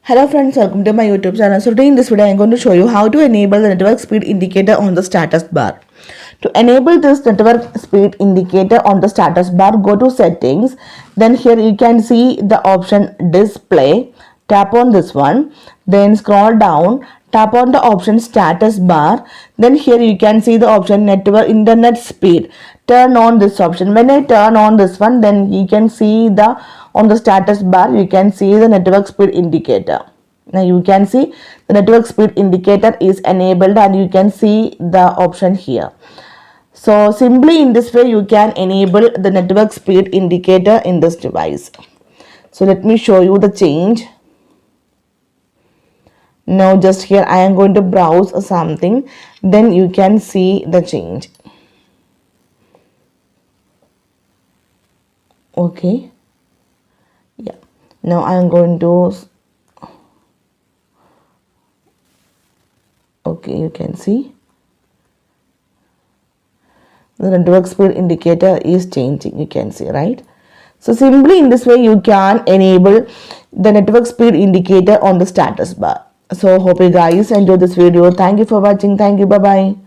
Hello friends, welcome to my YouTube channel. So today in this video I am going to show you how to enable the network speed indicator on the status bar. To enable this network speed indicator on the status bar, go to settings. Then here you can see the option display. Tap on this one. Then scroll down. Tap on the option status bar. Then here you can see the option network internet speed. Turn on this option. When I turn on this one, then you can see the on the status bar you can see the network speed indicator. Now you can see the network speed indicator is enabled and you can see the option here. So simply in this way you can enable the network speed indicator in this device. So let me show you the change. Now just here I am going to browse something, then you can see the change. Okay, yeah, now I am going to, okay, you can see the network speed indicator is changing, you can see, right? So simply in this way you can enable the network speed indicator on the status bar. So hope you guys enjoy this video. Thank you for watching. Thank you. Bye bye.